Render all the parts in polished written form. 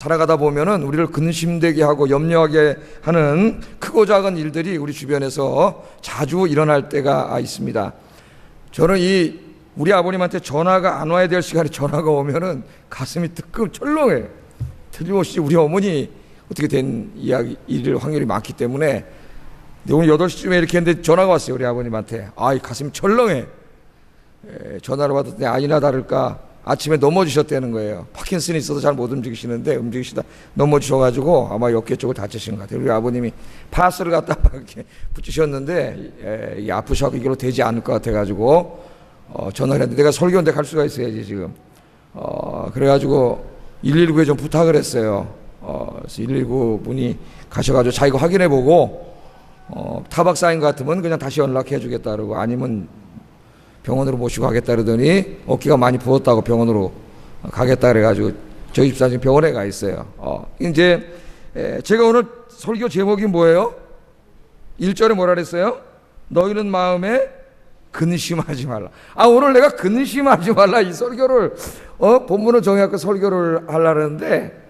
살아가다 보면은 우리를 근심되게 하고 염려하게 하는 크고 작은 일들이 우리 주변에서 자주 일어날 때가 있습니다. 저는 우리 아버님한테 전화가 안 와야 될 시간에 전화가 오면은 가슴이 뜨끔 철렁해. 틀림없이 우리 어머니 어떻게 된 일일 확률이 많기 때문에 오늘 8시쯤에 이렇게 했는데 전화가 왔어요. 우리 아버님한테. 이 가슴이 철렁해. 전화를 받았더니 아니나 다를까 아침에 넘어지셨다는 거예요. 파킨슨이 있어서 잘 못 움직이시는데 움직이시다 넘어지셔가지고 아마 어깨 쪽을 다치신 것 같아요. 우리 아버님이 파스를 갖다 이렇게 붙이셨는데 아프셔서 이걸로 되지 않을 것 같아가지고 전화를 했는데 내가 설교인데 갈 수가 있어야지 지금. 그래가지고 119에 좀 부탁을 했어요. 그래서 119 분이 가셔가지고 자기가 확인해보고 타박 쌓인 것 같으면 그냥 다시 연락해 주겠다 그러고 아니면 병원으로 모시고 가겠다 그러더니 어깨가 많이 부었다고 병원으로 가겠다 그래가지고 저희 집사 지금 병원에 가 있어요. 이제 제가 오늘 설교 제목이 뭐예요? 1절에 뭐라 그랬어요? 너희는 마음에 근심하지 말라. 오늘 내가 근심하지 말라 이 설교를 본문을 정해갖고 설교를 하려는데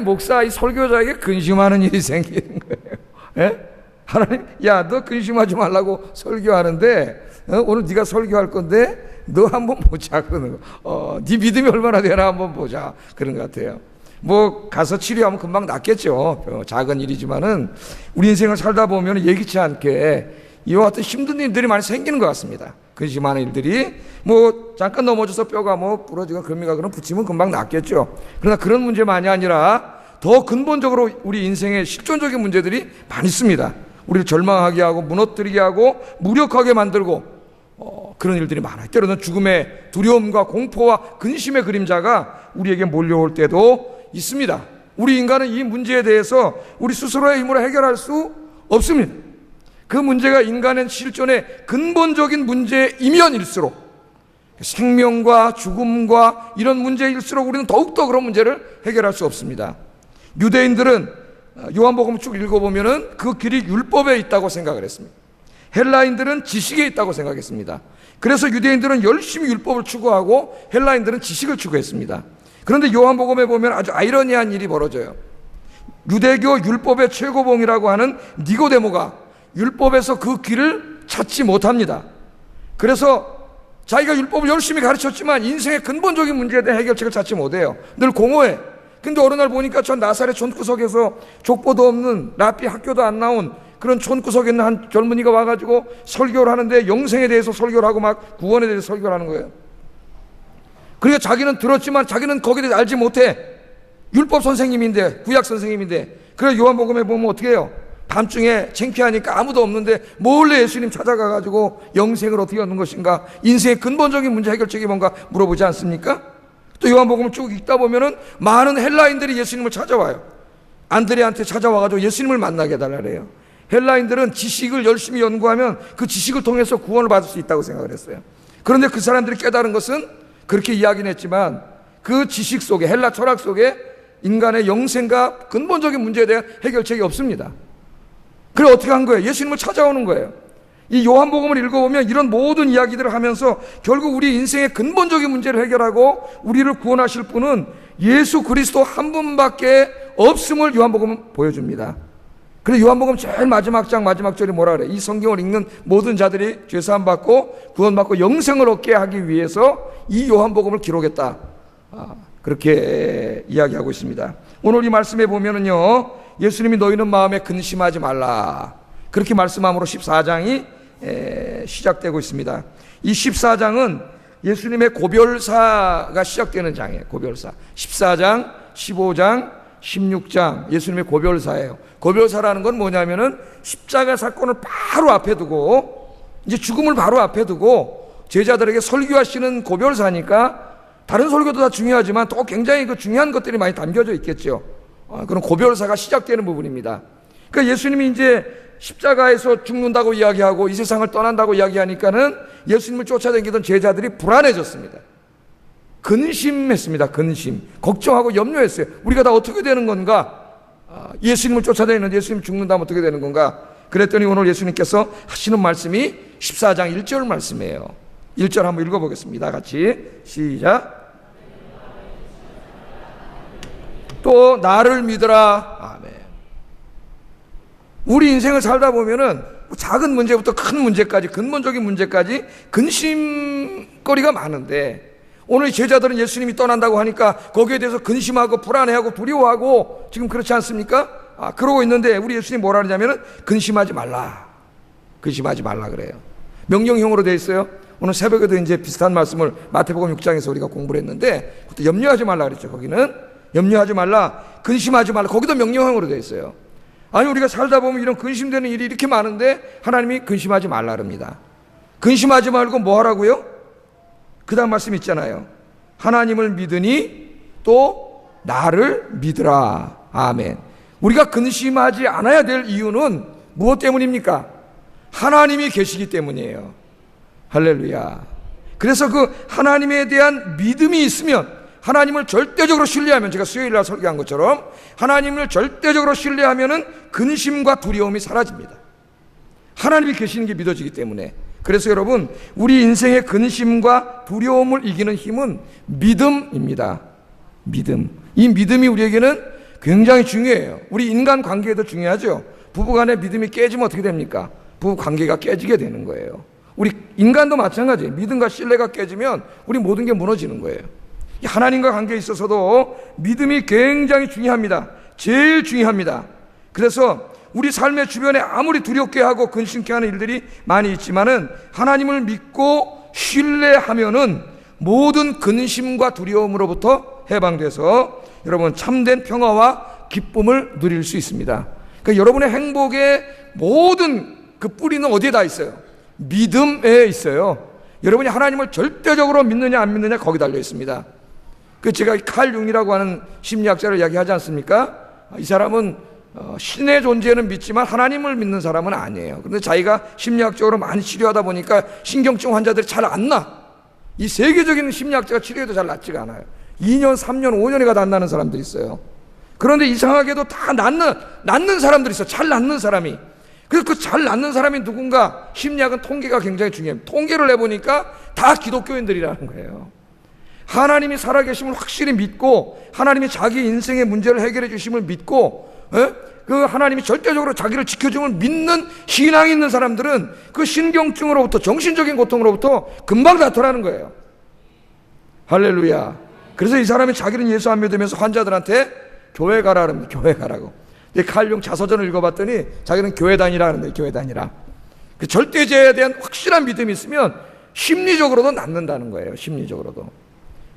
목사 이 설교자에게 근심하는 일이 생기는 거예요. 예? 하나님 야 너 근심하지 말라고 설교하는데 오늘 네가 설교할 건데 너 한번 보자 그러는 거. 네 믿음이 얼마나 되나 한번 보자 그런 것 같아요. 뭐 가서 치료하면 금방 낫겠죠. 작은 일이지만은 우리 인생을 살다 보면 예기치 않게 이와 같은 힘든 일들이 많이 생기는 것 같습니다. 근심하는 일들이 뭐 잠깐 넘어져서 뼈가 뭐 부러지고 금이가 그럼 붙이면 금방 낫겠죠. 그러나 그런 문제만이 아니라 더 근본적으로 우리 인생에 실존적인 문제들이 많이 있습니다. 우리를 절망하게 하고 무너뜨리게 하고 무력하게 만들고 그런 일들이 많아요. 때로는 죽음의 두려움과 공포와 근심의 그림자가 우리에게 몰려올 때도 있습니다. 우리 인간은 이 문제에 대해서 우리 스스로의 힘으로 해결할 수 없습니다. 그 문제가 인간의 실존의 근본적인 문제이면일수록 생명과 죽음과 이런 문제일수록 우리는 더욱더 그런 문제를 해결할 수 없습니다. 유대인들은 요한복음 쭉 읽어보면은 그 길이 율법에 있다고 생각을 했습니다. 헬라인들은 지식에 있다고 생각했습니다. 그래서 유대인들은 열심히 율법을 추구하고 헬라인들은 지식을 추구했습니다. 그런데 요한복음에 보면 아주 아이러니한 일이 벌어져요. 유대교 율법의 최고봉이라고 하는 니고데모가 율법에서 그 길을 찾지 못합니다. 그래서 자기가 율법을 열심히 가르쳤지만 인생의 근본적인 문제에 대한 해결책을 찾지 못해요. 늘 공허해. 근데 어느 날 보니까 전 나사렛 촌구석에서 족보도 없는 랍비 학교도 안 나온 그런 촌구석에 있는 한 젊은이가 와가지고 설교를 하는데 영생에 대해서 설교를 하고 막 구원에 대해서 설교를 하는 거예요. 그러니까 자기는 들었지만 자기는 거기에 대해서 알지 못해. 율법 선생님인데 구약 선생님인데. 그래서 요한복음에 보면 어떻게 해요? 밤중에 창피하니까 아무도 없는데 몰래 예수님 찾아가가지고 영생을 어떻게 얻는 것인가, 인생의 근본적인 문제 해결책이 뭔가 물어보지 않습니까? 또 요한복음을 쭉 읽다 보면은 많은 헬라인들이 예수님을 찾아와요. 안드레한테 찾아와가지고 예수님을 만나게 해달라 그래요. 헬라인들은 지식을 열심히 연구하면 그 지식을 통해서 구원을 받을 수 있다고 생각을 했어요. 그런데 그 사람들이 깨달은 것은 그렇게 이야기는 했지만 그 지식 속에, 헬라 철학 속에 인간의 영생과 근본적인 문제에 대한 해결책이 없습니다. 그래 어떻게 한 거예요? 예수님을 찾아오는 거예요. 이 요한복음을 읽어보면 이런 모든 이야기들을 하면서 결국 우리 인생의 근본적인 문제를 해결하고 우리를 구원하실 분은 예수 그리스도 한 분밖에 없음을 요한복음은 보여줍니다. 그래서 요한복음 제일 마지막 장 마지막 절이 뭐라 그래? 이 성경을 읽는 모든 자들이 죄사함 받고 구원받고 영생을 얻게 하기 위해서 이 요한복음을 기록했다. 그렇게 이야기하고 있습니다. 오늘 이 말씀에 보면은요, 예수님이 너희는 마음에 근심하지 말라. 그렇게 말씀함으로 14장이 시작되고 있습니다. 이 14장은 예수님의 고별사가 시작되는 장이에요. 고별사. 14장, 15장, 16장 예수님의 고별사예요. 고별사라는 건 뭐냐면은 십자가 사건을 바로 앞에 두고 이제 죽음을 바로 앞에 두고 제자들에게 설교하시는 고별사니까 다른 설교도 다 중요하지만 또 굉장히 그 중요한 것들이 많이 담겨져 있겠죠. 그런 고별사가 시작되는 부분입니다. 그러니까 예수님이 이제 십자가에서 죽는다고 이야기하고 이 세상을 떠난다고 이야기하니까는 예수님을 쫓아다니던 제자들이 불안해졌습니다. 근심했습니다. 근심. 걱정하고 염려했어요. 우리가 다 어떻게 되는 건가? 예수님을 쫓아다니는데 예수님 죽는다면 어떻게 되는 건가? 그랬더니 오늘 예수님께서 하시는 말씀이 14장 1절 말씀이에요. 1절 한번 읽어보겠습니다. 같이 시작. 또 나를 믿으라. 아멘. 우리 인생을 살다 보면은 작은 문제부터 큰 문제까지, 근본적인 문제까지 근심거리가 많은데, 오늘 제자들은 예수님이 떠난다고 하니까 거기에 대해서 근심하고 불안해하고 두려워하고 지금 그렇지 않습니까? 그러고 있는데 우리 예수님이 뭐라 하냐면은 근심하지 말라. 근심하지 말라 그래요. 명령형으로 되어 있어요. 오늘 새벽에도 이제 비슷한 말씀을 마태복음 6장에서 우리가 공부를 했는데, 그때 염려하지 말라 그랬죠. 거기는 염려하지 말라, 근심하지 말라. 거기도 명령형으로 되어 있어요. 아니, 우리가 살다 보면 이런 근심되는 일이 이렇게 많은데 하나님이 근심하지 말라 그럽니다. 근심하지 말고 뭐 하라고요? 그 다음 말씀 있잖아요. 하나님을 믿으니 또 나를 믿으라. 아멘. 우리가 근심하지 않아야 될 이유는 무엇 때문입니까? 하나님이 계시기 때문이에요. 할렐루야. 그래서 그 하나님에 대한 믿음이 있으면, 하나님을 절대적으로 신뢰하면, 제가 수요일날 설교한 것처럼 하나님을 절대적으로 신뢰하면은 근심과 두려움이 사라집니다. 하나님이 계시는 게 믿어지기 때문에. 그래서 여러분, 우리 인생의 근심과 두려움을 이기는 힘은 믿음입니다. 믿음. 이 믿음이 우리에게는 굉장히 중요해요. 우리 인간 관계에도 중요하죠. 부부간의 믿음이 깨지면 어떻게 됩니까? 부부 관계가 깨지게 되는 거예요. 우리 인간도 마찬가지예요. 믿음과 신뢰가 깨지면 우리 모든 게 무너지는 거예요. 하나님과 관계에 있어서도 믿음이 굉장히 중요합니다. 제일 중요합니다. 그래서 우리 삶의 주변에 아무리 두렵게 하고 근심케 하는 일들이 많이 있지만은 하나님을 믿고 신뢰하면은 모든 근심과 두려움으로부터 해방돼서 여러분 참된 평화와 기쁨을 누릴 수 있습니다. 그러니까 여러분의 행복의 모든 그 뿌리는 어디에 다 있어요? 믿음에 있어요. 여러분이 하나님을 절대적으로 믿느냐 안 믿느냐 거기 달려 있습니다. 그 제가 칼 융이라고 하는 심리학자를 이야기하지 않습니까? 이 사람은 신의 존재는 믿지만 하나님을 믿는 사람은 아니에요. 그런데 자기가 심리학적으로 많이 치료하다 보니까 신경증 환자들이 잘 안 나. 이 세계적인 심리학자가 치료해도 잘 낫지가 않아요. 2년, 3년, 5년이 가도 안 나는 사람들이 있어요. 그런데 이상하게도 다 낫는 사람들이 있어요. 잘 낫는 사람이. 그래서 그 잘 낫는 사람이 누군가, 심리학은 통계가 굉장히 중요해요. 통계를 내보니까 다 기독교인들이라는 거예요. 하나님이 살아계심을 확실히 믿고 하나님이 자기 인생의 문제를 해결해 주심을 믿고 그 하나님이 절대적으로 자기를 지켜줌을 믿는 신앙이 있는 사람들은 그 신경증으로부터, 정신적인 고통으로부터 금방 나타나는 거예요. 할렐루야. 그래서 이 사람이 자기는 예수 안 믿으면서 환자들한테 교회 가라 그럽니다. 교회 가라고. 칼 융 자서전을 읽어봤더니 자기는 교회 다니라 하는데, 교회 다니라. 그 절대제에 대한 확실한 믿음이 있으면 심리적으로도 낫는다는 거예요. 심리적으로도.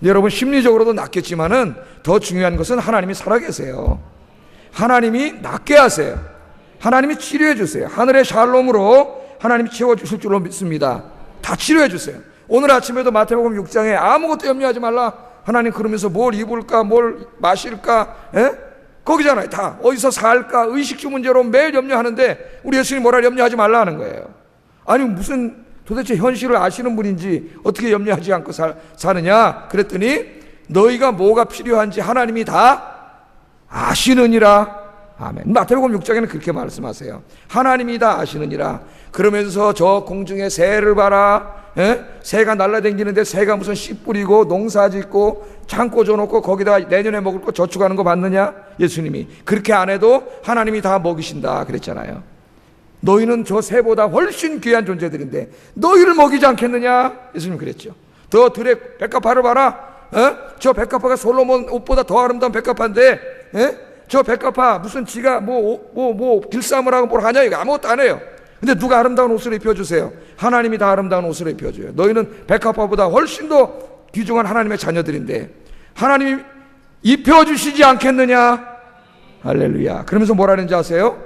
여러분, 심리적으로도 낫겠지만은 더 중요한 것은 하나님이 살아계세요. 하나님이 낫게 하세요. 하나님이 치료해 주세요. 하늘의 샬롬으로 하나님이 채워주실 줄로 믿습니다. 다 치료해 주세요. 오늘 아침에도 마태복음 6장에 아무것도 염려하지 말라. 하나님 그러면서 뭘 입을까, 뭘 마실까, 거기잖아요. 다 어디서 살까, 의식주 문제로 매일 염려하는데 우리 예수님이 뭐라 염려하지 말라 하는 거예요. 아니 무슨 도대체 현실을 아시는 분인지 어떻게 염려하지 않고 사느냐 그랬더니 너희가 뭐가 필요한지 하나님이 다 아시느니라. 아멘. 마태복음 6장에는 그렇게 말씀하세요. 하나님이 다 아시느니라. 그러면서 저 공중에 새를 봐라. 새가 날아다니는데 새가 무슨 씨 뿌리고 농사 짓고 창고 줘놓고 거기다 내년에 먹을 거 저축하는 거 봤느냐? 예수님이 그렇게 안 해도 하나님이 다 먹이신다 그랬잖아요. 너희는 저 새보다 훨씬 귀한 존재들인데 너희를 먹이지 않겠느냐? 예수님 그랬죠. 더 들의 백합화를 봐라. 저 백합화가 솔로몬 옷보다 더 아름다운 백합화인데 저 백합화 무슨 지가 길쌈을 하고 뭘 하냐? 이거 아무것도 안 해요. 근데 누가 아름다운 옷을 입혀주세요? 하나님이 다 아름다운 옷을 입혀줘요. 너희는 백합화보다 훨씬 더 귀중한 하나님의 자녀들인데 하나님이 입혀주시지 않겠느냐? 할렐루야. 그러면서 뭐라는지 아세요?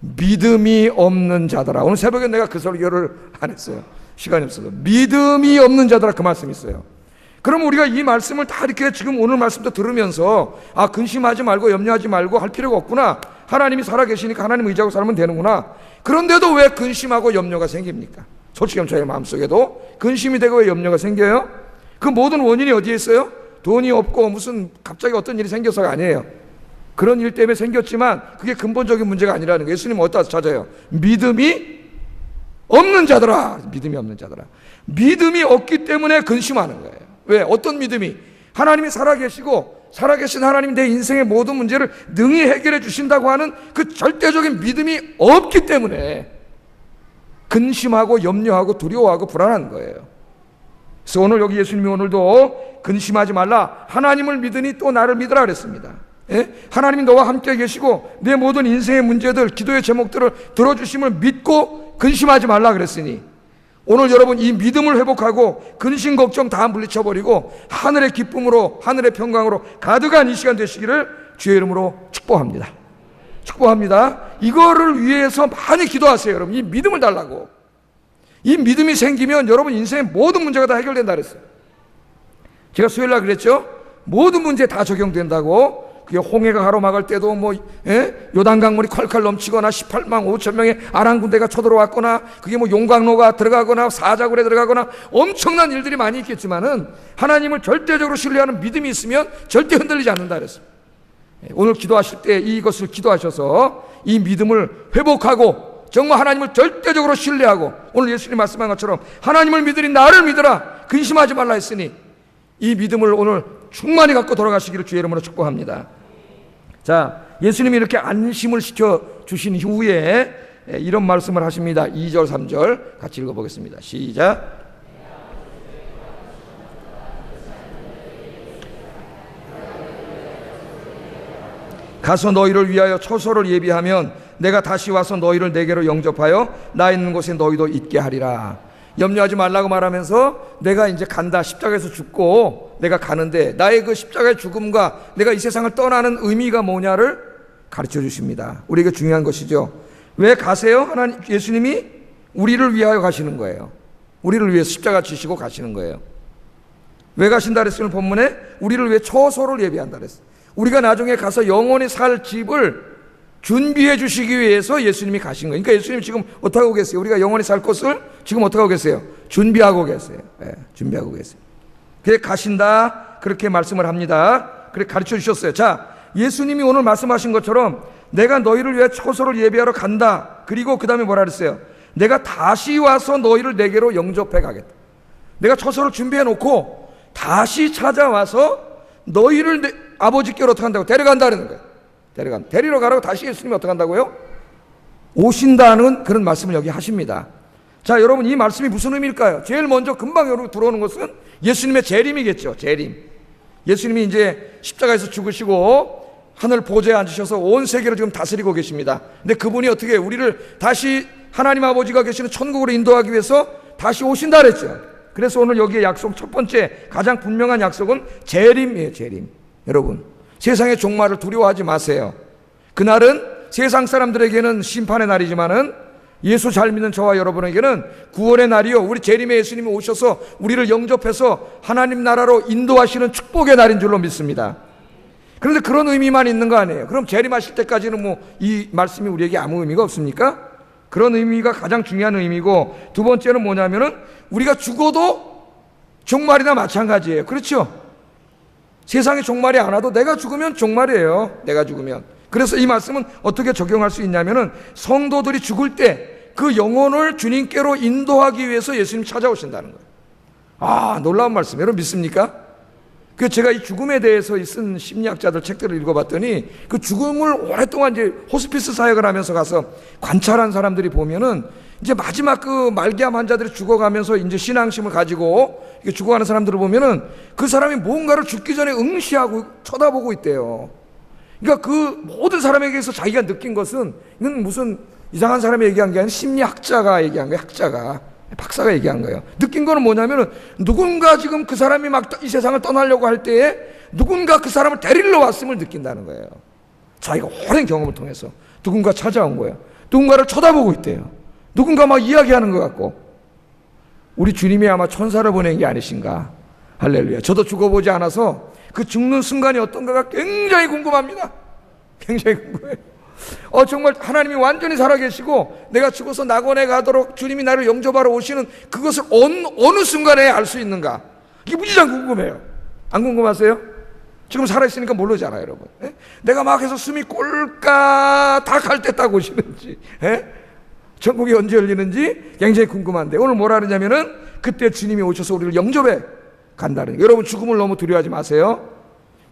믿음이 없는 자더라. 오늘 새벽에 내가 그 설교를 안 했어요. 시간이 없어서. 믿음이 없는 자더라 그 말씀이 있어요. 그럼 우리가 이 말씀을 다 이렇게 지금 오늘 말씀도 들으면서 근심하지 말고 염려하지 말고 할 필요가 없구나. 하나님이 살아계시니까 하나님 의지하고 살면 되는구나. 그런데도 왜 근심하고 염려가 생깁니까? 솔직히 저의 마음속에도 근심이 되고 왜 염려가 생겨요? 그 모든 원인이 어디에 있어요? 돈이 없고 무슨 갑자기 어떤 일이 생겨서가 아니에요. 그런 일 때문에 생겼지만 그게 근본적인 문제가 아니라는 거예요. 예수님은 어디다 찾아요? 믿음이 없는 자더라. 믿음이 없는 자더라. 믿음이 없기 때문에 근심하는 거예요. 왜? 어떤 믿음이? 하나님이 살아계시고 살아계신 하나님이 내 인생의 모든 문제를 능히 해결해 주신다고 하는 그 절대적인 믿음이 없기 때문에 근심하고 염려하고 두려워하고 불안한 거예요. 그래서 오늘 여기 예수님이 오늘도 근심하지 말라, 하나님을 믿으니 또 나를 믿으라 그랬습니다. 예? 하나님이 너와 함께 계시고 내 모든 인생의 문제들, 기도의 제목들을 들어주심을 믿고 근심하지 말라 그랬으니, 오늘 여러분 이 믿음을 회복하고 근심 걱정 다 물리쳐버리고 하늘의 기쁨으로, 하늘의 평강으로 가득한 이 시간 되시기를 주의 이름으로 축복합니다. 축복합니다. 이거를 위해서 많이 기도하세요. 여러분 이 믿음을 달라고. 이 믿음이 생기면 여러분 인생의 모든 문제가 다 해결된다 그랬어요. 제가 수요일 날 그랬죠. 모든 문제 다 적용된다고. 그게 홍해가 가로막을 때도 요단강물이 콸콸 넘치거나 18만 5천 명의 아람 군대가 쳐들어왔거나, 그게 용광로가 들어가거나 사자굴에 들어가거나 엄청난 일들이 많이 있겠지만은 하나님을 절대적으로 신뢰하는 믿음이 있으면 절대 흔들리지 않는다 그랬어요. 오늘 기도하실 때 이것을 기도하셔서 이 믿음을 회복하고 정말 하나님을 절대적으로 신뢰하고, 오늘 예수님 말씀한 것처럼 하나님을 믿으니 나를 믿으라, 근심하지 말라 했으니 이 믿음을 오늘 충만히 갖고 돌아가시기를 주의 이름으로 축복합니다. 자, 예수님이 이렇게 안심을 시켜주신 이후에 이런 말씀을 하십니다. 2절 3절 같이 읽어보겠습니다. 시작. 가서 너희를 위하여 처소를 예비하면 내가 다시 와서 너희를 내게로 영접하여 나 있는 곳에 너희도 있게 하리라. 염려하지 말라고 말하면서 내가 이제 간다, 십자가에서 죽고 내가 가는데 나의 그 십자가의 죽음과 내가 이 세상을 떠나는 의미가 뭐냐를 가르쳐 주십니다. 우리에게 중요한 것이죠. 왜 가세요? 하나님, 예수님이 우리를 위하여 가시는 거예요. 우리를 위해 십자가 지시고 가시는 거예요. 왜 가신다 그랬어요? 본문에 우리를 위해 처소를 예비한다 그랬어요. 우리가 나중에 가서 영원히 살 집을 준비해 주시기 위해서 예수님이 가신 거예요. 그러니까 예수님이 지금 어떻게 하고 계세요? 우리가 영원히 살 곳을 지금 어떻게 하고 계세요? 준비하고 계세요. 준비하고 계세요. 그래 가신다, 그렇게 말씀을 합니다. 그래 가르쳐 주셨어요. 자, 예수님이 오늘 말씀하신 것처럼 내가 너희를 위해 처소를 예비하러 간다. 그리고 그 다음에 뭐라 그랬어요? 내가 다시 와서 너희를 내게로 영접해 가겠다. 내가 처소를 준비해 놓고 다시 찾아와서 너희를 아버지께로 어떻게 한다고? 데려간다는 거예요. 데리러 가라고 다시 예수님이 어떻게 한다고요? 오신다는 그런 말씀을 여기 하십니다. 자, 여러분 이 말씀이 무슨 의미일까요? 제일 먼저 금방 여러분 들어오는 것은 예수님의 재림이겠죠. 재림. 예수님이 이제 십자가에서 죽으시고 하늘 보좌에 앉으셔서 온 세계를 지금 다스리고 계십니다. 근데 그분이 어떻게 우리를 다시 하나님 아버지가 계시는 천국으로 인도하기 위해서 다시 오신다 그랬죠. 그래서 오늘 여기에 약속 첫 번째 가장 분명한 약속은 재림이에요. 재림. 여러분 세상의 종말을 두려워하지 마세요. 그날은 세상 사람들에게는 심판의 날이지만은 예수 잘 믿는 저와 여러분에게는 구원의 날이요, 우리 재림의 예수님이 오셔서 우리를 영접해서 하나님 나라로 인도하시는 축복의 날인 줄로 믿습니다. 그런데 그런 의미만 있는 거 아니에요? 그럼 재림하실 때까지는 이 말씀이 우리에게 아무 의미가 없습니까? 그런 의미가 가장 중요한 의미고, 두 번째는 뭐냐면은 우리가 죽어도 종말이나 마찬가지예요. 그렇죠? 세상에 종말이 안 와도 내가 죽으면 종말이에요. 내가 죽으면. 그래서 이 말씀은 어떻게 적용할 수 있냐면은 성도들이 죽을 때 그 영혼을 주님께로 인도하기 위해서 예수님 찾아오신다는 거예요. 아, 놀라운 말씀. 여러분 믿습니까? 그 제가 이 죽음에 대해서 쓴 심리학자들 책들을 읽어봤더니 그 죽음을 오랫동안 이제 호스피스 사역을 하면서 가서 관찰한 사람들이 보면은 이제 마지막 그 말기암 환자들이 죽어가면서 이제 신앙심을 가지고 죽어가는 사람들을 보면은 그 사람이 뭔가를 죽기 전에 응시하고 쳐다보고 있대요. 그러니까 그 모든 사람에게서 자기가 느낀 것은, 이건 무슨 이상한 사람이 얘기한 게 아니라 심리학자가 얘기한 거예요. 학자가, 박사가 얘기한 거예요. 느낀 거는 뭐냐면은 누군가 지금 그 사람이 막 이 세상을 떠나려고 할 때에 누군가 그 사람을 데리러 왔음을 느낀다는 거예요. 자기가 오랜 경험을 통해서 누군가 찾아온 거예요. 누군가를 쳐다보고 있대요. 누군가 막 이야기하는 것 같고. 우리 주님이 아마 천사를 보낸 게 아니신가. 할렐루야. 저도 죽어보지 않아서 그 죽는 순간이 어떤가가 굉장히 궁금합니다. 굉장히 궁금해요. 정말 하나님이 완전히 살아계시고 내가 죽어서 낙원에 가도록 주님이 나를 영접하러 오시는 그것을 어느 순간에 알 수 있는가. 이게 무지장 궁금해요. 안 궁금하세요? 지금 살아있으니까 모르잖아요, 여러분. 내가 막 해서 숨이 꼴까닥 할 때 딱 오시는지, 천국이 언제 열리는지 굉장히 궁금한데, 오늘 뭐라 그러냐면은 그때 주님이 오셔서 우리를 영접해 간다는 거예요. 여러분 죽음을 너무 두려워하지 마세요.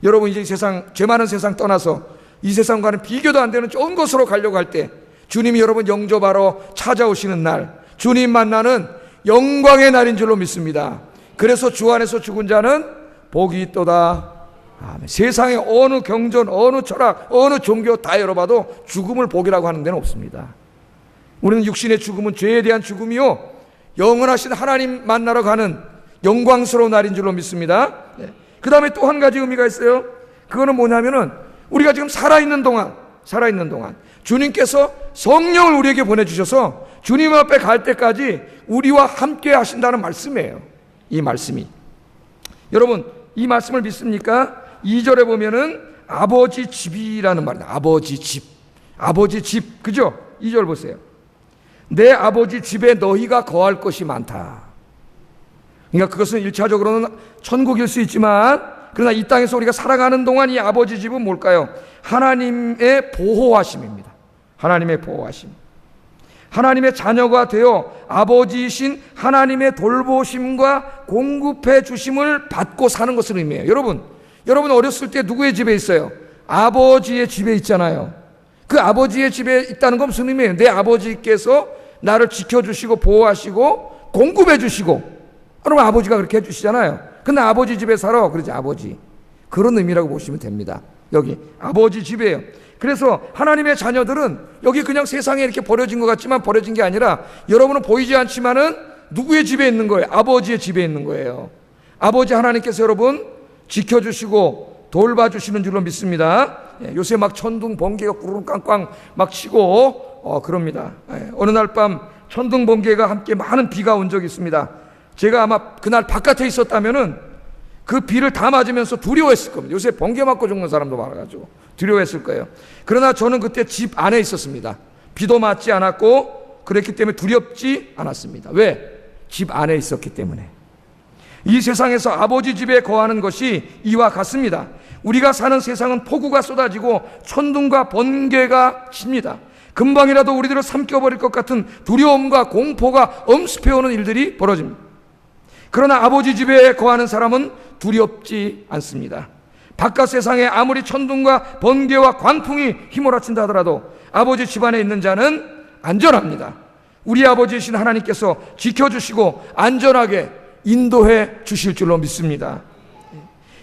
여러분 이제 이 세상, 죄 많은 세상 떠나서 이 세상과는 비교도 안 되는 좋은 곳으로 가려고 할 때 주님이 여러분 영접하러 찾아오시는 날, 주님 만나는 영광의 날인 줄로 믿습니다. 그래서 주 안에서 죽은 자는 복이 있도다. 아멘. 세상의 어느 경전, 어느 철학, 어느 종교 다 열어봐도 죽음을 복이라고 하는 데는 없습니다. 우리는 육신의 죽음은 죄에 대한 죽음이요, 영원하신 하나님 만나러 가는 영광스러운 날인 줄로 믿습니다. 그 다음에 또 한 가지 의미가 있어요. 그거는 뭐냐면은 우리가 지금 살아있는 동안 주님께서 성령을 우리에게 보내주셔서 주님 앞에 갈 때까지 우리와 함께 하신다는 말씀이에요. 이 말씀이, 여러분 이 말씀을 믿습니까? 2절에 보면은 아버지 집이라는 말이다. 아버지 집, 그죠? 2절 보세요. 내 아버지 집에 너희가 거할 것이 많다. 그러니까 그것은 1차적으로는 천국일 수 있지만, 그러나 이 땅에서 우리가 살아가는 동안 이 아버지 집은 뭘까요? 하나님의 보호하심입니다. 하나님의 보호하심. 하나님의 자녀가 되어 아버지이신 하나님의 돌보심과 공급해 주심을 받고 사는 것을 의미해요. 여러분 어렸을 때 누구의 집에 있어요? 아버지의 집에 있잖아요. 그 아버지의 집에 있다는 건 무슨 의미예요? 내 아버지께서 나를 지켜주시고 보호하시고 공급해 주시고, 그러면 아버지가 그렇게 해주시잖아요. 근데 아버지 집에 살아, 그러지 아버지. 그런 의미라고 보시면 됩니다. 여기 아버지 집이에요. 그래서 하나님의 자녀들은 여기 그냥 세상에 이렇게 버려진 것 같지만 버려진 게 아니라 여러분은 보이지 않지만은 누구의 집에 있는 거예요? 아버지의 집에 있는 거예요. 아버지 하나님께서 여러분 지켜주시고 돌봐주시는 줄로 믿습니다. 요새 막 천둥 번개가 꾸르륵 꽝꽝 막 치고 그럽니다. 어느 날 밤 천둥 번개가 함께 많은 비가 온 적이 있습니다. 제가 아마 그날 바깥에 있었다면은 그 비를 다 맞으면서 두려워했을 겁니다. 요새 번개 맞고 죽는 사람도 많아가지고 두려워했을 거예요. 그러나 저는 그때 집 안에 있었습니다. 비도 맞지 않았고 그랬기 때문에 두렵지 않았습니다. 왜? 집 안에 있었기 때문에. 이 세상에서 아버지 집에 거하는 것이 이와 같습니다. 우리가 사는 세상은 폭우가 쏟아지고 천둥과 번개가 칩니다. 금방이라도 우리들을 삼켜버릴 것 같은 두려움과 공포가 엄습해오는 일들이 벌어집니다. 그러나 아버지 집에 거하는 사람은 두렵지 않습니다. 바깥 세상에 아무리 천둥과 번개와 광풍이 휘몰아친다 하더라도 아버지 집안에 있는 자는 안전합니다. 우리 아버지이신 하나님께서 지켜주시고 안전하게 인도해 주실 줄로 믿습니다.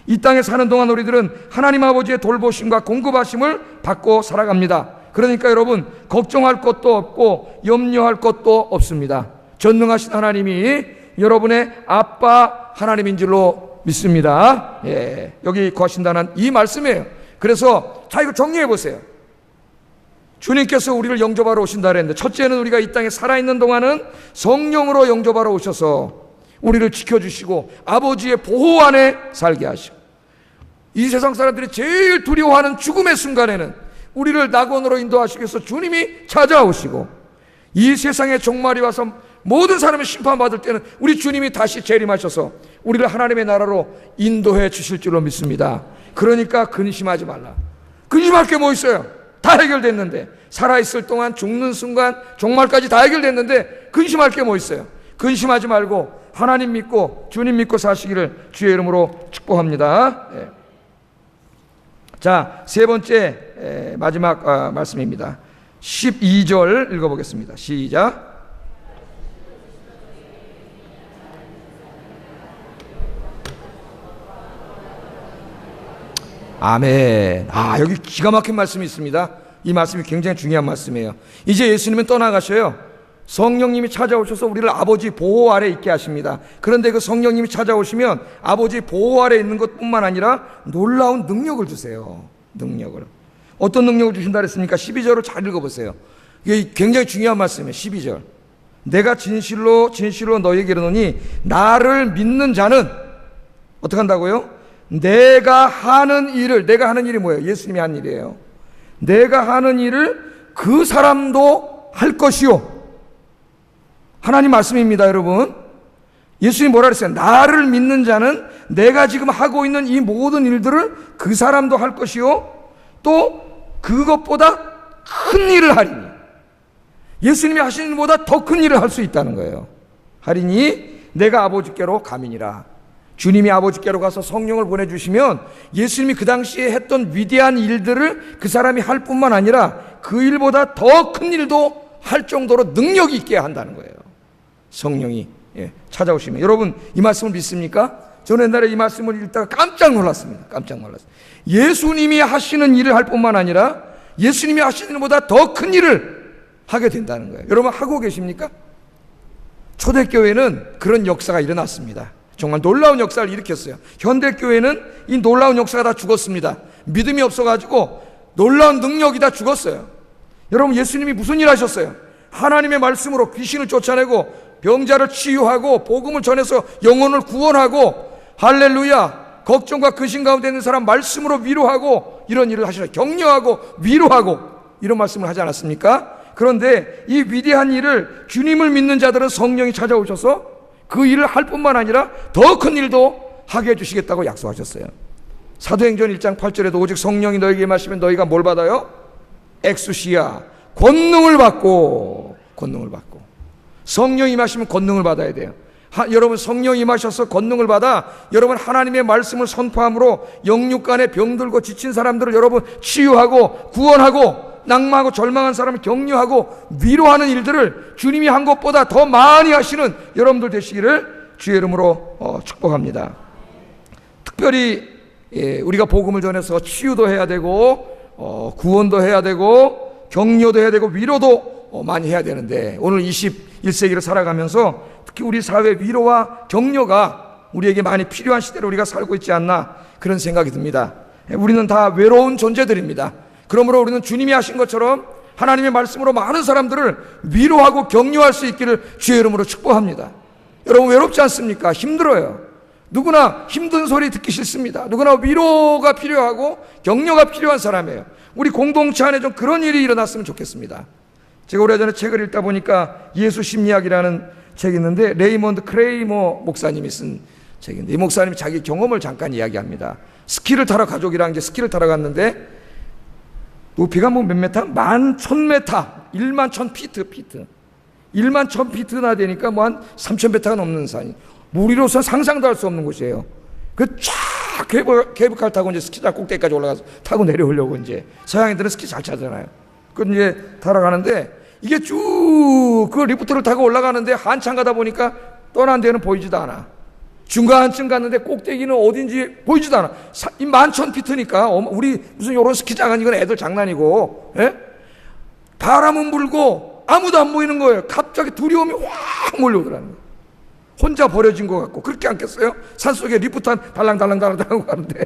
이 땅에 사는 동안 우리들은 하나님 아버지의 돌보심과 공급하심을 받고 살아갑니다. 그러니까 여러분 걱정할 것도 없고 염려할 것도 없습니다. 전능하신 하나님이 여러분의 아빠 하나님인 줄로 믿습니다. 여기 거하신다는 이 말씀이에요. 그래서 자, 이거 정리해 보세요. 주님께서 우리를 영접하러 오신다 그랬는데, 첫째는 우리가 이 땅에 살아있는 동안은 성령으로 영접하러 오셔서 우리를 지켜주시고 아버지의 보호 안에 살게 하시고, 이 세상 사람들이 제일 두려워하는 죽음의 순간에는 우리를 낙원으로 인도하시기 위해서 주님이 찾아오시고, 이 세상에 종말이 와서 모든 사람이 심판받을 때는 우리 주님이 다시 재림하셔서 우리를 하나님의 나라로 인도해 주실 줄로 믿습니다. 그러니까 근심하지 말라. 근심할 게 뭐 있어요? 다 해결됐는데, 살아있을 동안 죽는 순간 종말까지 다 해결됐는데 근심할 게 뭐 있어요? 근심하지 말고 하나님 믿고 주님 믿고 사시기를 주의 이름으로 축복합니다. 자, 세 번째 마지막 말씀입니다. 12절 읽어보겠습니다. 시작. 아멘. 여기 기가 막힌 말씀이 있습니다. 이 말씀이 굉장히 중요한 말씀이에요. 이제 예수님은 떠나가셔요. 성령님이 찾아오셔서 우리를 아버지 보호 아래 있게 하십니다. 그런데 그 성령님이 찾아오시면 아버지 보호 아래 있는 것뿐만 아니라 놀라운 능력을 주세요. 능력을. 어떤 능력을 주신다 그랬습니까? 12절을 잘 읽어보세요. 이게 굉장히 중요한 말씀이에요. 12절. 내가 진실로 너희에게 이르노니 나를 믿는 자는 어떻게 한다고요? 내가 하는 일이 뭐예요? 예수님이 한 일이에요. 내가 하는 일을 그 사람도 할 것이요. 하나님 말씀입니다, 여러분. 예수님이 뭐라 그랬어요? 나를 믿는 자는 내가 지금 하고 있는 이 모든 일들을 그 사람도 할 것이요, 또 그것보다 큰 일을 하리니. 예수님이 하시는 일보다 더 큰 일을 할 수 있다는 거예요. 하리니 내가 아버지께로 가미니라. 주님이 아버지께로 가서 성령을 보내주시면 예수님이 그 당시에 했던 위대한 일들을 그 사람이 할 뿐만 아니라 그 일보다 더 큰 일도 할 정도로 능력이 있게 한다는 거예요. 성령이 찾아오시면. 여러분 이 말씀을 믿습니까? 저는 옛날에 이 말씀을 읽다가 깜짝 놀랐습니다. 깜짝 놀랐어요. 예수님이 하시는 일을 할 뿐만 아니라 예수님이 하시는 일보다 더 큰 일을 하게 된다는 거예요. 여러분 하고 계십니까? 초대교회는 그런 역사가 일어났습니다. 정말 놀라운 역사를 일으켰어요. 현대교회는 이 놀라운 역사가 다 죽었습니다. 믿음이 없어가지고 놀라운 능력이 다 죽었어요. 여러분 예수님이 무슨 일 하셨어요? 하나님의 말씀으로 귀신을 쫓아내고 병자를 치유하고 복음을 전해서 영혼을 구원하고 할렐루야, 걱정과 근심 가운데 있는 사람 말씀으로 위로하고 이런 일을 하시라. 격려하고 위로하고 이런 말씀을 하지 않았습니까? 그런데 이 위대한 일을 주님을 믿는 자들은 성령이 찾아오셔서 그 일을 할 뿐만 아니라 더 큰 일도 하게 해주시겠다고 약속하셨어요. 사도행전 1장 8절에도 오직 성령이 너에게 임하시면 너희가 뭘 받아요? 엑수시아, 권능을 받고. 성령이 임하시면 권능을 받아야 돼요. 여러분 성령이 임하셔서 권능을 받아 여러분 하나님의 말씀을 선포함으로 영육간의 병들고 지친 사람들을 여러분 치유하고 구원하고 낙망하고 절망한 사람을 격려하고 위로하는 일들을 주님이 한 것보다 더 많이 하시는 여러분들 되시기를 주의 이름으로 축복합니다. 특별히 우리가 복음을 전해서 치유도 해야 되고 구원도 해야 되고 격려도 해야 되고 위로도 많이 해야 되는데 오늘 21세기를 살아가면서 특히 우리 사회 위로와 격려가 우리에게 많이 필요한 시대로 우리가 살고 있지 않나 그런 생각이 듭니다. 우리는 다 외로운 존재들입니다. 그러므로 우리는 주님이 하신 것처럼 하나님의 말씀으로 많은 사람들을 위로하고 격려할 수 있기를 주의 이름으로 축복합니다. 여러분 외롭지 않습니까? 힘들어요. 누구나 힘든 소리 듣기 싫습니다. 누구나 위로가 필요하고 격려가 필요한 사람이에요. 우리 공동체 안에 좀 그런 일이 일어났으면 좋겠습니다. 제가 오래전에 책을 읽다 보니까 예수 심리학이라는 책이 있는데 레이먼드 크레이머 목사님이 쓴 책인데 이 목사님이 자기 경험을 잠깐 이야기합니다. 스키를 타러 가족이랑 이제 스키를 타러 갔는데 높이가 뭐 몇 메타? 11,000m, 11,000피트. 11,000피트나 되니까 뭐 한 3,000m가 넘는 산이. 우리로서 상상도 할 수 없는 곳이에요. 그 쫙 케이블카를 타고 이제 스키장 꼭대기까지 올라가서 타고 내려오려고 이제 서양인들은 스키 잘 타잖아요. 그 이제 타러 가는데 이게 쭉 그 리프트를 타고 올라가는데 한참 가다 보니까 떠난 데는 보이지도 않아. 중간쯤 갔는데 꼭대기는 어딘지 보이지도 않아. 이 11,000피트니까 우리 무슨 요런 스키장 아니건 애들 장난이고 바람은 불고 아무도 안 보이는 거예요. 갑자기 두려움이 확 몰려오더라는 거예요. 혼자 버려진 것 같고 그렇게 않겠어요? 산속에 리프트 한 달랑달랑 가는데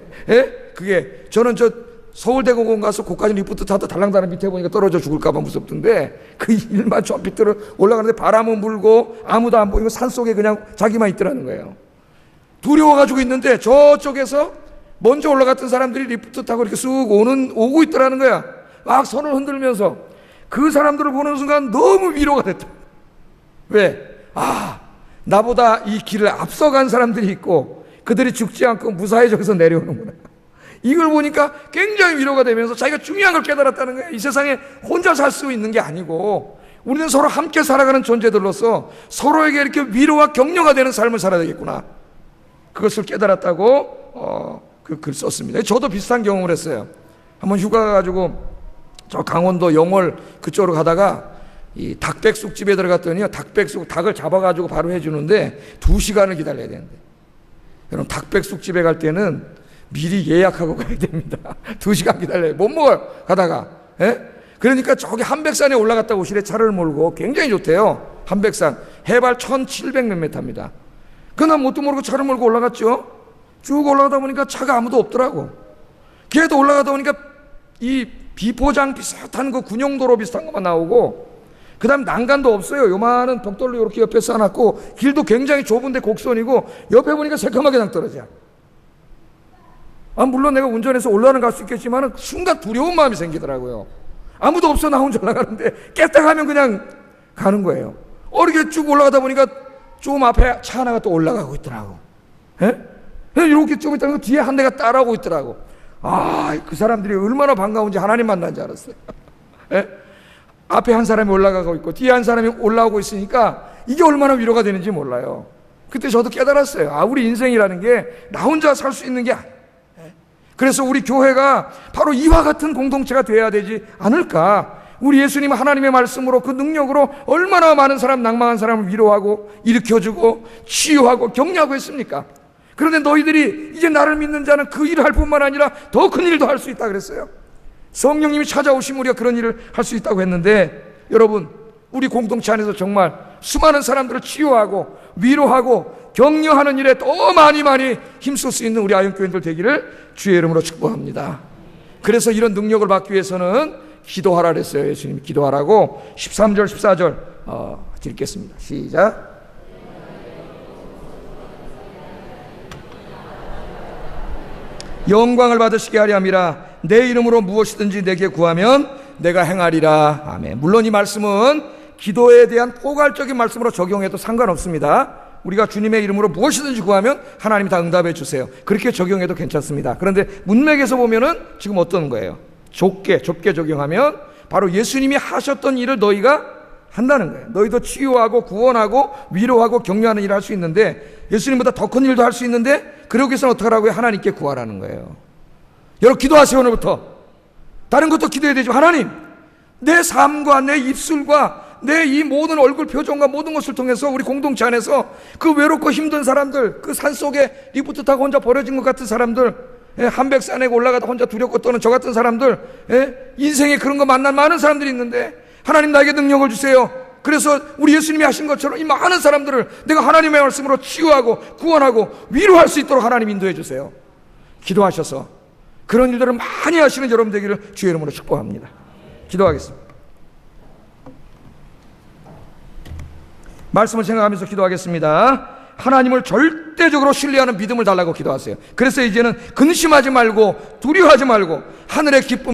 그게 저는 저 서울대공원 가서 고까지 리프트 타도 달랑달랑 밑에 보니까 떨어져 죽을까 봐 무섭던데 그 11,000피트를 올라가는데 바람은 불고 아무도 안 보이고 산속에 그냥 자기만 있더라는 거예요. 두려워가지고 있는데 저쪽에서 먼저 올라갔던 사람들이 리프트 타고 이렇게 쑥 오고 있더라는 거야. 막 손을 흔들면서 그 사람들을 보는 순간 너무 위로가 됐다. 왜? 나보다 이 길을 앞서간 사람들이 있고 그들이 죽지 않고 무사히 저기서 내려오는구나. 이걸 보니까 굉장히 위로가 되면서 자기가 중요한 걸 깨달았다는 거예요. 이 세상에 혼자 살 수 있는 게 아니고 우리는 서로 함께 살아가는 존재들로서 서로에게 이렇게 위로와 격려가 되는 삶을 살아야 되겠구나. 그것을 깨달았다고 그 글 썼습니다. 저도 비슷한 경험을 했어요. 한번 휴가 가가지고 저 강원도 영월 그쪽으로 가다가 이 닭백숙집에 들어갔더니요, 닭을 잡아가지고 바로 해주는데 2시간을 기다려야 되는데, 여러분 닭백숙집에 갈 때는 미리 예약하고 가야 됩니다. 2시간 기다려요. 못 먹어요 가다가. 그러니까 저기 한백산에 올라갔다 오시래. 차를 몰고. 굉장히 좋대요. 한백산 해발 1,700몇 미터입니다. 그난 뭣도 모르고 차를 몰고 올라갔죠. 쭉 올라가다 보니까 차가 아무도 없더라고. 걔도 올라가다 보니까 이 비포장 비슷한 그 군용도로 비슷한 것만 나오고, 그 다음 난간도 없어요. 요만한 벽돌로 이렇게 옆에 쌓아놨고, 길도 굉장히 좁은데 곡선이고, 옆에 보니까 새까맣게 당 떨어져. 물론 내가 운전해서 올라가는 갈 수 있겠지만 순간 두려운 마음이 생기더라고요. 아무도 없어. 나 혼자 올라가는데 깼다 가면 그냥 가는 거예요. 이렇게 쭉 올라가다 보니까 좀 앞에 차 하나가 또 올라가고 있더라고. 이렇게 좀 있다가 뒤에 한 대가 따라오고 있더라고. 그 사람들이 얼마나 반가운지 하나님 만난 줄 알았어요. 앞에 한 사람이 올라가고 있고 뒤에 한 사람이 올라오고 있으니까 이게 얼마나 위로가 되는지 몰라요. 그때 저도 깨달았어요. 우리 인생이라는 게 나 혼자 살 수 있는 게 아니에요. 그래서 우리 교회가 바로 이와 같은 공동체가 되어야 되지 않을까. 우리 예수님 하나님의 말씀으로 그 능력으로 얼마나 많은 사람, 낭망한 사람을 위로하고 일으켜주고 치유하고 격려하고 했습니까? 그런데 너희들이 이제 나를 믿는 자는 그 일을 할 뿐만 아니라 더 큰 일도 할 수 있다 그랬어요. 성령님이 찾아오시면 우리가 그런 일을 할 수 있다고 했는데, 여러분, 우리 공동체 안에서 정말 수많은 사람들을 치유하고 위로하고 격려하는 일에 더 많이 힘쓸 수 있는 우리 아영교인들 되기를 주의 이름으로 축복합니다. 그래서 이런 능력을 받기 위해서는 기도하라 그랬어요. 예수님이 기도하라고 13절 14절 읽겠습니다. 시작. 영광을 받으시게 하려 함이라. 내 이름으로 무엇이든지 내게 구하면 내가 행하리라. 아멘. 물론 이 말씀은 기도에 대한 포괄적인 말씀으로 적용해도 상관없습니다. 우리가 주님의 이름으로 무엇이든지 구하면 하나님이 다 응답해 주세요. 그렇게 적용해도 괜찮습니다. 그런데 문맥에서 보면은 지금 어떤 거예요? 좁게 적용하면 바로 예수님이 하셨던 일을 너희가 한다는 거예요. 너희도 치유하고 구원하고 위로하고 격려하는 일을 할 수 있는데, 예수님보다 더 큰 일도 할 수 있는데, 그러기 위해서는 어떻게 하라고요? 하나님께 구하라는 거예요. 여러분 기도하세요. 오늘부터 다른 것도 기도해야 되지만, 하나님, 내 삶과 내 입술과 내 이 모든 얼굴 표정과 모든 것을 통해서 우리 공동체 안에서 그 외롭고 힘든 사람들, 그 산속에 리프트 타고 혼자 버려진 것 같은 사람들, 한백산에 올라가다 혼자 두렵고 떠는 저 같은 사람들, 인생에 그런 거 만난 많은 사람들이 있는데, 하나님 나에게 능력을 주세요. 그래서 우리 예수님이 하신 것처럼 이 많은 사람들을 내가 하나님의 말씀으로 치유하고 구원하고 위로할 수 있도록 하나님 인도해 주세요. 기도하셔서 그런 일들을 많이 하시는 여러분 되기를 주의 이름으로 축복합니다. 기도하겠습니다. 말씀을 생각하면서 기도하겠습니다. 하나님을 절대적으로 신뢰하는 믿음을 달라고 기도하세요. 그래서 이제는 근심하지 말고 두려워하지 말고 하늘의 기쁨